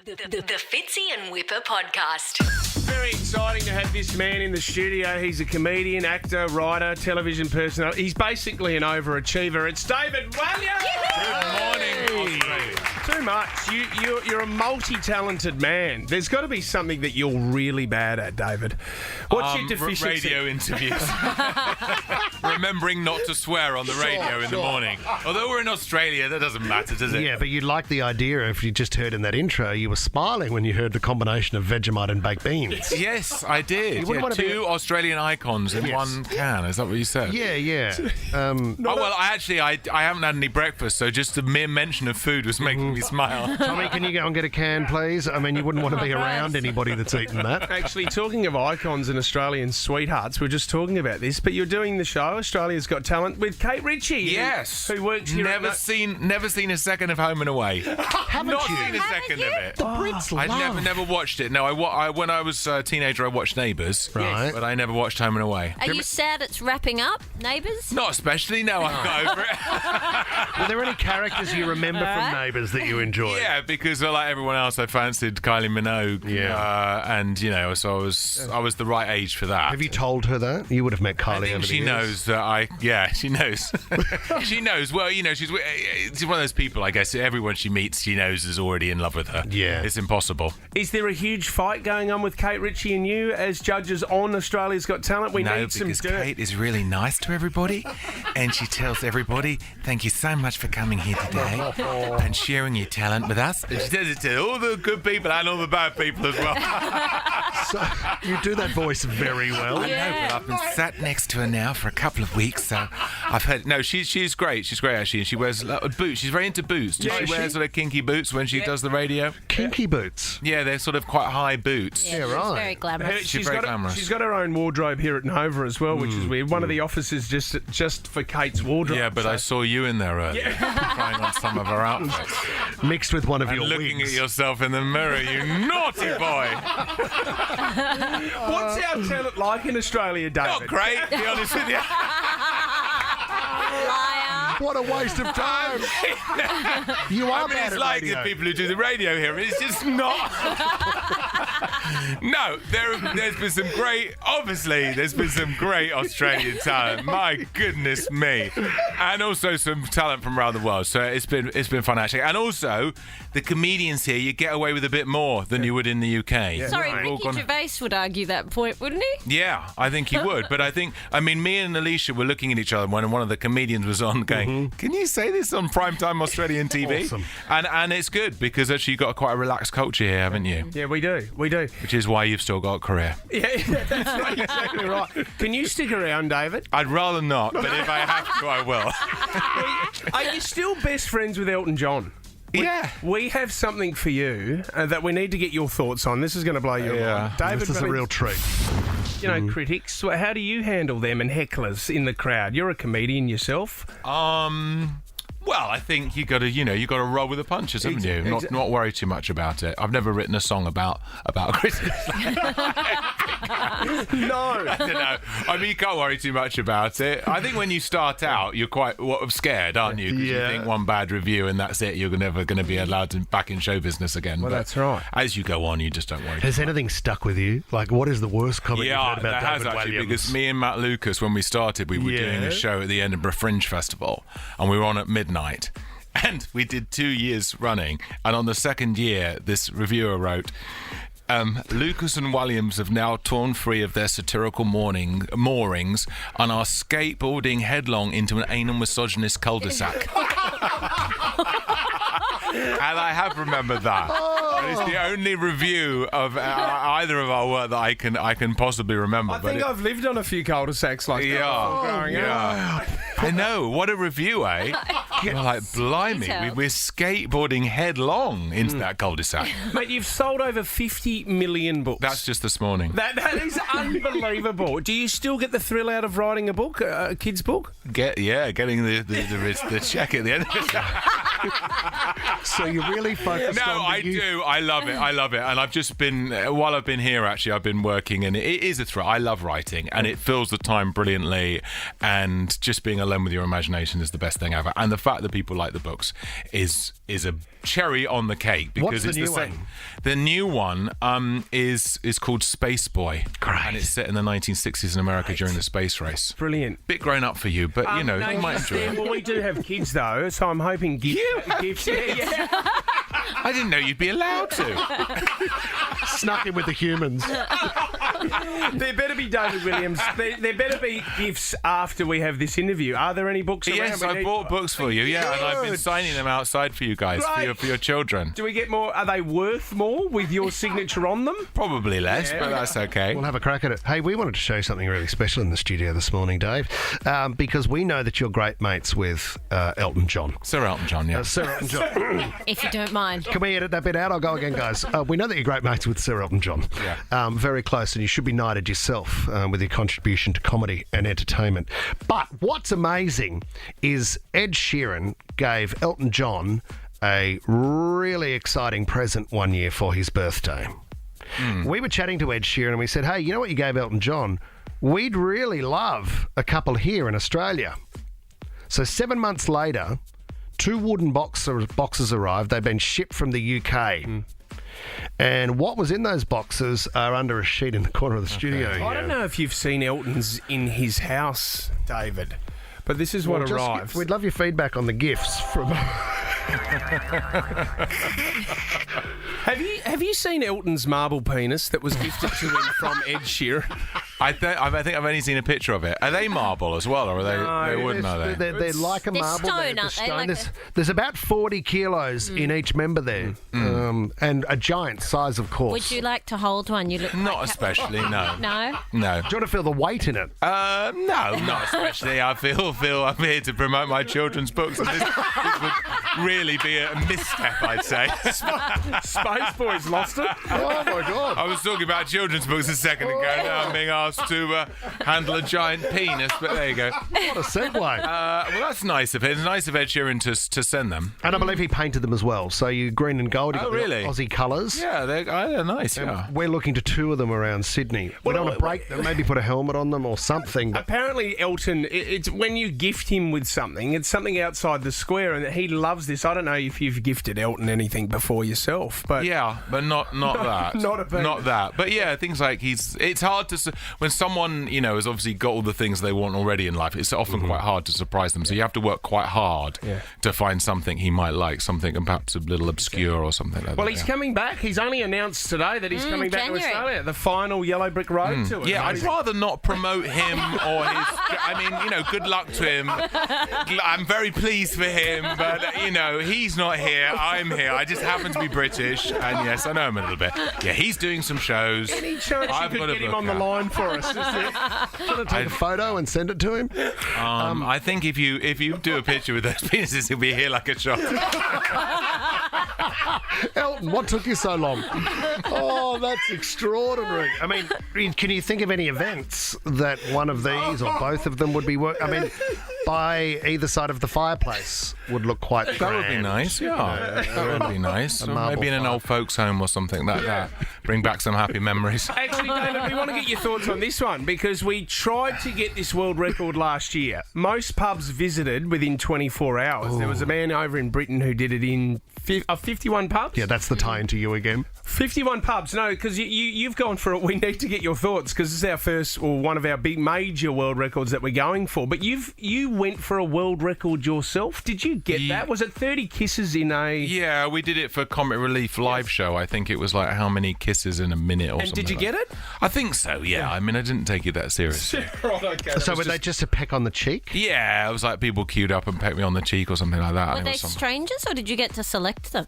The Fitzy and Wippa podcast. Very exciting to have this man in the studio. He's a comedian, actor, writer, television personality. He's basically an overachiever. It's David Walliams. Good morning, Australia. Too much. You're a multi-talented man. There's got to be something that you're really bad at, David. What's your deficiency? Radio interviews. Remembering not to swear on the radio in the morning. Although we're in Australia, that doesn't matter, does it? Yeah, but you'd like the idea if you just heard in that intro, you were smiling when you heard the combination of Vegemite and baked beans. Yes, I did. wouldn't want to be- Two Australian icons in one can. Is that what you said? Yeah. I haven't had any breakfast, so just the mere mention of food was making me smile. Tommy, can you go and get a can, please? I mean, you wouldn't want to be around anybody that's eaten that. Actually, talking of icons and Australian sweethearts, we're just talking about this, but you're doing the show, Australia's Got Talent, with Kate Ritchie. Yes. Who works here. Never seen a second of Home and Away. Haven't Not you? seen a second of it. The Brits I love. never watched it. No, when I was a teenager, I watched Neighbours. Right. But I never watched Home and Away. Are you sad it's wrapping up, Neighbours? Not especially. No, I've got over it. Were there any characters you remember from Neighbours that you enjoyed? Yeah, because like everyone else, I fancied Kylie Minogue. Yeah. And so I was the right age for that. Have you told her that? You would have met Kylie I think over the she years. knows that she knows. She knows. Well, she's one of those people, I guess, everyone she meets, she knows is already in love with her. Yeah. It's impossible. Is there a huge fight going on with Kate Ritchie and you as judges on Australia's Got Talent? We need some because dirt. Kate is really nice to everybody, and she tells everybody, "Thank you so much for coming here today and sharing your talent with us." And she does it to all the good people and all the bad people as well. So, you do that voice very well. I know, but I've been sat next to her now for a couple of weeks, so I've heard. No, she's great. She's great actually, and she wears boots. She's very into boots. Does she wear sort of kinky boots when she does the radio? Kinky boots. Yeah, they're sort of quite high boots. Yeah, right. It's very glamorous. She's very glamorous. She's got her own wardrobe here at Nova as well, which is weird. One of the offices just for Kate's wardrobe. Yeah, but I saw you in there earlier, trying on some of her outfits. Mixed with one of And your looking wigs. at yourself in the mirror, you naughty boy. What's our talent like in Australia, David? Not great, to be honest with you. Liar. What a waste of time. You are I mean, bad it's at like radio. the people who do the radio here. It's just not. No, there's been some great Australian talent. My goodness me, and also some talent from around the world. So it's been fun actually, and also the comedians here, you get away with a bit more than you would in the UK. Sorry, We've all Ricky gone- Gervais would argue that point, wouldn't he? Yeah, I think he would. But me and Alicia were looking at each other when one of the comedians was on going, "Can you say this on primetime Australian TV?" Awesome. And it's good because actually you've got quite a relaxed culture here, haven't you? Yeah, we do. Which is why you've still got a career. Yeah, that's right, exactly right. Can you stick around, David? I'd rather not, but if I have to, I will. Are you still best friends with Elton John? Yeah. We have something for you that we need to get your thoughts on. This is going to blow your Yeah. mind. David, This is a real treat. you know, critics. How do you handle them and hecklers in the crowd? You're a comedian yourself. Well, I think you got to roll with the punches, haven't you? Not worry too much about it. I've never written a song about critics. No. I don't know. I mean, you can't worry too much about it. I think when you start out, you're quite scared, aren't you? Because you think one bad review and that's it. You're never going to be allowed back in show business again. Well, But that's right. As you go on, you just don't worry. Has anything stuck with you? Like, what is the worst comment you've Yeah, heard about that has David actually, Walliams? because me and Matt Lucas, when we started, we were doing a show at the Edinburgh Fringe Festival, and we were on at midnight. And we did 2 years running, and on the second year, this reviewer wrote, Lucas and Walliams have now torn free of their satirical moorings and are skateboarding headlong into an anal misogynist cul-de-sac. And I have remembered that. And it's the only review of either of our work that I can possibly remember. I think I've lived on a few cul-de-sacs like that. Yeah. I know. What a review, eh? You're like, blimey, we're skateboarding headlong into that cul-de-sac. Mate, you've sold over 50 million books. That's just this morning. That is unbelievable. Do you still get the thrill out of writing a book, a kid's book? Getting the check at the end of it. So you're really focused on No, I do. I love it. And I've just been, while I've been here, actually, I've been working, and it is a thrill. I love writing, and it fills the time brilliantly, and just being alone with your imagination is the best thing ever. And the fact that people like the books is a cherry on the cake because What's the it's new the same. one? The new one is called Space Boy. Great. And it's set in the 1960s in America during the space race. Brilliant. Bit grown up for you, but you know, you might enjoy it. Well, we do have kids though, so I'm hoping gifts. Yeah. I didn't know you'd be allowed to. Snuck in with the humans. There better be David Williams. There better be gifts after we have this interview. Are there any books around? Yes, I bought books for you. Yeah, and I've been signing them outside for you guys, for your children. Do we get more? Are they worth more with your signature on them? Probably less, but that's okay. We'll have a crack at it. Hey, we wanted to show you something really special in the studio this morning, Dave, because we know that you're great mates with Elton John. Sir Elton John, yeah. Sir Elton John. If you don't mind. Can we edit that bit out? I'll go again, guys. We know that you're great mates with Sir Elton John. Yeah. Very close, and you should be knighted yourself with your contribution to comedy and entertainment. But what's amazing is Ed Sheeran gave Elton John a really exciting present one year for his birthday. We were chatting to Ed Sheeran and we said, hey, you know what you gave Elton John? We'd really love a couple here in Australia. So 7 months later, 2 wooden boxes arrived. They've been shipped from the UK. And what was in those boxes are under a sheet in the corner of the studio here. I don't know if you've seen Elton's in his house, David, but this is what arrives. We'd love your feedback on the gifts from... Have you seen Elton's marble penis that was gifted to him from Ed Sheeran? I think I've only seen a picture of it. Are they marble as well, or are they? They wouldn't, are they? They're like a They're marble. stone, they're aren't they? Like there's about 40 kilos in each member there, and a giant size, of course. Would you like to hold one? You look Not like especially, no. No? No. Do you want to feel the weight in it? No, not especially. I feel I'm here to promote my children's books. And this would really be a misstep, I'd say. Space Boy's lost it. Oh my God! I was talking about children's books a second ago. Now I'm being asked to handle a giant penis, but there you go. What a segue! Well, that's nice of him. It's nice of Ed Sheeran to send them. And I believe he painted them as well. So you green and gold. You got the really? Aussie colours. Yeah, they're nice. Yeah. We're looking to tour them around Sydney. We don't want to break them. Maybe put a helmet on them or something. But Apparently, Elton, it's when you gift him with something, it's something outside the square, and he loves this. I don't know if you've gifted Elton anything before yourself, but Yeah, but not that. Not that. But yeah, things like it's hard to when someone has obviously got all the things they want already in life. It's often quite hard to surprise them. So you have to work quite hard to find something he might like, something perhaps a little obscure or something like that. Well, he's coming back. He's only announced today that he's coming back January. to Australia. The final Yellow Brick Road tour. Yeah, I'd rather not promote him or his. I mean, good luck to him. I'm very pleased for him, but he's not here. I'm here. I just happen to be British, and yes, I know him a little bit. Yeah, he's doing some shows. Any chance I've you got could a get him book on the out. line for us? want to take a photo and send it to him? I think if you do a picture with those penises, he'll be here like a shot. Elton, what took you so long? Oh, that's extraordinary. I mean, can you think of any events that one of these or both of them would be by either side of the fireplace would look quite grand? That would be nice, yeah. That would be nice. A marble Maybe in an fire. old folks' home or something like that. Bring back some happy memories. Actually, David, we want to get your thoughts on this one because we tried to get this world record last year. Most pubs visited within 24 hours. There was a man over in Britain who did it in 51 pubs. Yeah, that's the tie-in to you again. 51 pubs. No, because you've gone for it. We need to get your thoughts because this is our first or one of our big major world records that we're going for. But you went for a world record yourself. Did you get that? Was it 30 kisses in a... Yeah, we did it for Comic Relief live show. I think it was like how many kisses in a minute or And something. did you get it? I think so, yeah. I mean, I didn't take it that seriously. Right, okay. So were they just a peck on the cheek? Yeah, it was like people queued up and pecked me on the cheek or something like that. Were and it they was some- strangers or did you get to select them?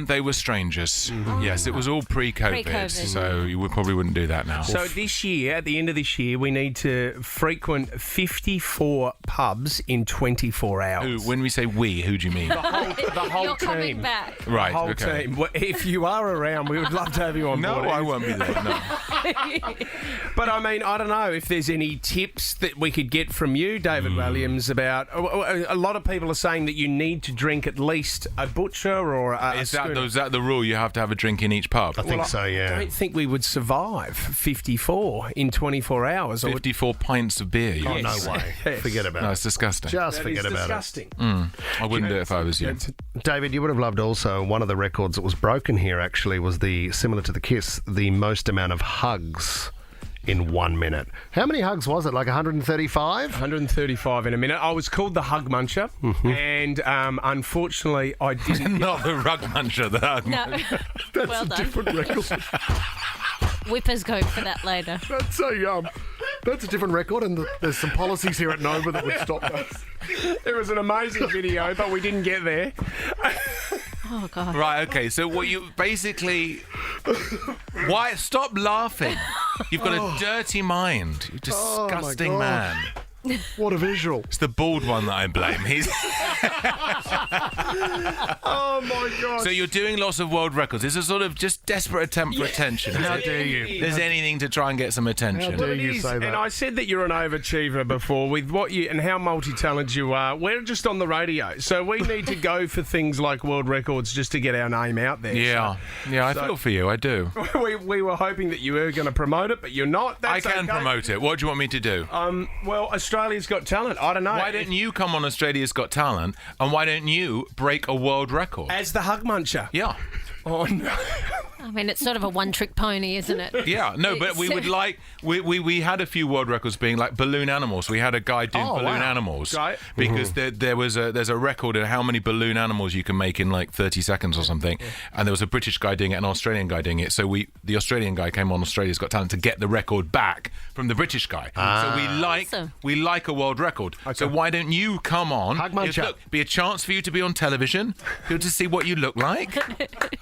They were strangers. Yes, it was all pre-COVID, Pre-COVID. so you probably wouldn't do that now. So this year, at the end of this year, we need to frequent 54 pubs in 24 hours. When we say we, who do you mean? The whole You're team. coming back. Right, The whole okay. team. Well, if you are around, we would love to have you on No, board. I won't be there. No. But I mean, I don't know if there's any tips that we could get from you, David Walliams, about... A lot of people are saying that you need to drink at least a butcher or Is that the rule? You have to have a drink in each pub? I think so, I yeah. don't think we would survive 54 in 24 hours. 54 pints of beer. Oh, Yes. no way. Yes. Forget about No, it. it's disgusting. Just That forget is about disgusting. I wouldn't do it if I was you. David, you would have loved also one of the records that was broken here actually was similar to the Kiss, the most amount of hugs in 1 minute. How many hugs was it? Like 135? 135 in a minute. I was called the Hug Muncher, and unfortunately, I didn't. Not the rug muncher, the hug. No. Well done. Different record. Whippers go for that later. That's a different record, and there's some policies here at Nova that would stop that. It was an amazing video, but we didn't get there. Oh, God. Right, okay, so what you basically... Why? Stop laughing. You've got a dirty mind. You disgusting God. man. What a visual. It's the bald one that I blame. He's... Oh, my God. So you're doing lots of world records. It's a sort of just desperate attempt for attention. How dare you? There's anything to try and get some attention. How dare It you is, say that? and I said that you're an overachiever before with what you and how multi-talented you are. We're just on the radio, so we need to go for things like world records just to get our name out there. Yeah, I feel for you. I do. So we were hoping that you were going to promote it, but you're not. That's I can okay. promote it. What do you want me to do? Well, Australia's Got Talent. I don't know. Why don't you come on Australia's Got Talent, and why don't you break a world record? As the Hug Muncher? Yeah. Oh, no. I mean, it's sort of a one-trick pony, isn't it? Yeah, no, but we would like... We had a few world records being like balloon animals. We had a guy doing balloon animals. Right. Because there's a record of how many balloon animals you can make in like 30 seconds or something. And there was a British guy doing it and an Australian guy doing it. So the Australian guy came on Australia's Got Talent to get the record back from the British guy. So we like a world record. So why don't you come on? Hug Muncher. Look, be a chance for you to be on television, people to see what you look like.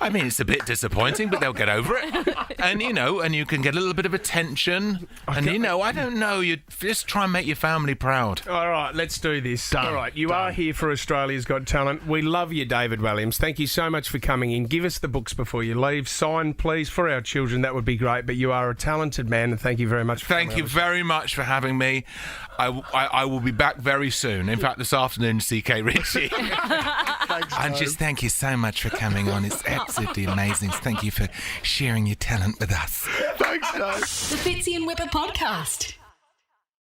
I mean, it's a bit disappointing, but they'll get over it. And, and you can get a little bit of attention. And, I don't know, you just try and make your family proud. All right, let's do this. All right, you are here for Australia's Got Talent. We love you, David Walliams. Thank you so much for coming in. Give us the books before you leave. Sign, please, for our children. That would be great. But you are a talented man, and thank you very much for Thank you very much for having me. I will be back very soon. In fact, this afternoon, CK Ritchie. And just thank you so much for coming on. It's absolutely amazing. Thank you for sharing your talent with us. Thanks, Dave. The Fitzy and Wippa podcast.